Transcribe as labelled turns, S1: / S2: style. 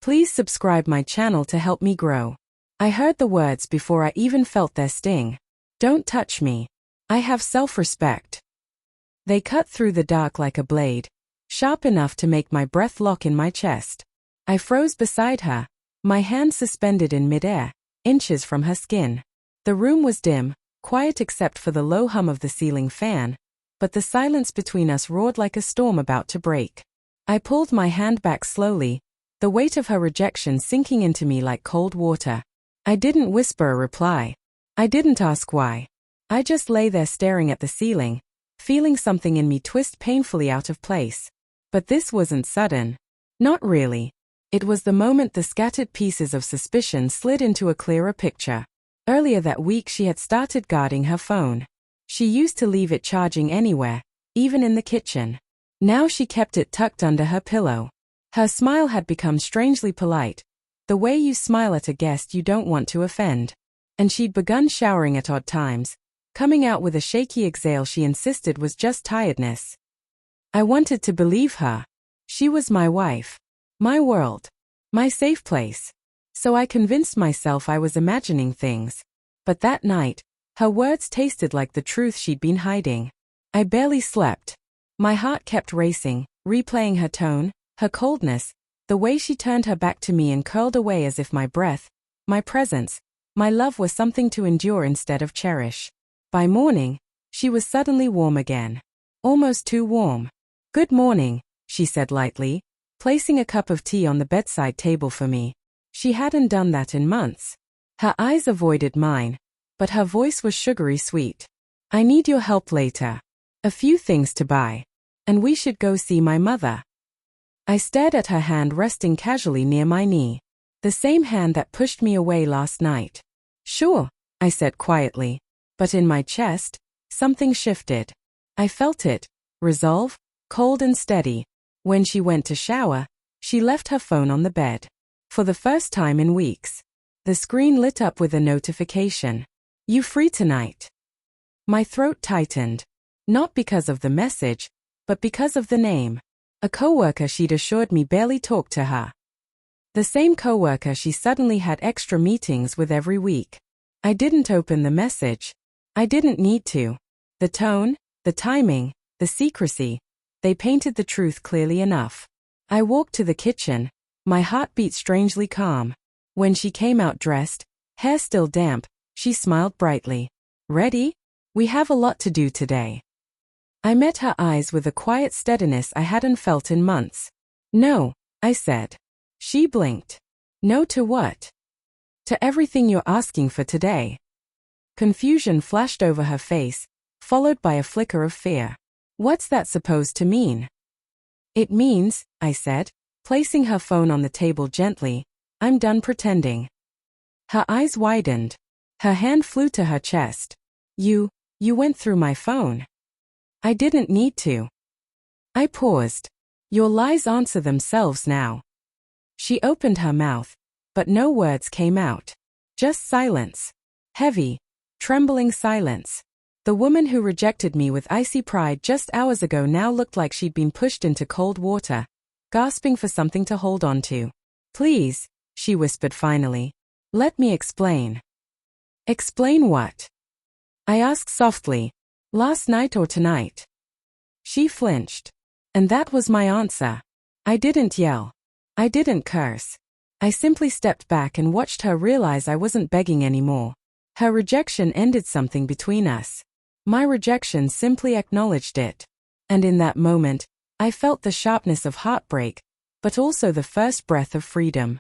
S1: Please subscribe my channel to help me grow. I heard the words before I even felt their sting. Don't touch me. I have self-respect. They cut through the dark like a blade, sharp enough to make my breath lock in my chest. I froze beside her, my hand suspended in midair, inches from her skin. The room was dim, quiet except for the low hum of the ceiling fan, but the silence between us roared like a storm about to break. I pulled my hand back slowly, the weight of her rejection sinking into me like cold water. I didn't whisper a reply. I didn't ask why. I just lay there staring at the ceiling, feeling something in me twist painfully out of place. But this wasn't sudden. Not really. It was the moment the scattered pieces of suspicion slid into a clearer picture. Earlier that week she had started guarding her phone. She used to leave it charging anywhere, even in the kitchen. Now she kept it tucked under her pillow. Her smile had become strangely polite, the way you smile at a guest you don't want to offend. And she'd begun showering at odd times, coming out with a shaky exhale she insisted was just tiredness. I wanted to believe her. She was my wife, my world, my safe place. So I convinced myself I was imagining things. But that night, her words tasted like the truth she'd been hiding. I barely slept. My heart kept racing, replaying her tone, her coldness, the way she turned her back to me and curled away as if my breath, my presence, my love was something to endure instead of cherish. By morning, she was suddenly warm again. Almost too warm. "Good morning," she said lightly, placing a cup of tea on the bedside table for me. She hadn't done that in months. Her eyes avoided mine, but her voice was sugary sweet. "I need your help later. A few things to buy. And we should go see my mother." I stared at her hand resting casually near my knee. The same hand that pushed me away last night. "Sure," I said quietly. But in my chest, something shifted. I felt it. Resolve, cold and steady. When she went to shower, she left her phone on the bed. For the first time in weeks. The screen lit up with a notification. "You free tonight?" My throat tightened. Not because of the message, but because of the name. A coworker she'd assured me barely talked to her. The same coworker she suddenly had extra meetings with every week. I didn't open the message. I didn't need to. The tone, the timing, the secrecy, they painted the truth clearly enough. I walked to the kitchen, my heart beat strangely calm. When she came out dressed, hair still damp, she smiled brightly. "Ready? We have a lot to do today." I met her eyes with a quiet steadiness I hadn't felt in months. "No," I said. She blinked. "No to what?" "To everything you're asking for today." Confusion flashed over her face, followed by a flicker of fear. "What's that supposed to mean?" "It means," I said, placing her phone on the table gently, "I'm done pretending." Her eyes widened. Her hand flew to her chest. You went through my phone." "I didn't need to." I paused. "Your lies answer themselves now." She opened her mouth, but no words came out. Just silence. Heavy, trembling silence. The woman who rejected me with icy pride just hours ago now looked like she'd been pushed into cold water, gasping for something to hold on to. "Please," she whispered finally. "Let me explain." "Explain what?" I asked softly. "Last night or tonight?" She flinched. And that was my answer. I didn't yell. I didn't curse. I simply stepped back and watched her realize I wasn't begging anymore. Her rejection ended something between us. My rejection simply acknowledged it. And in that moment, I felt the sharpness of heartbreak, but also the first breath of freedom.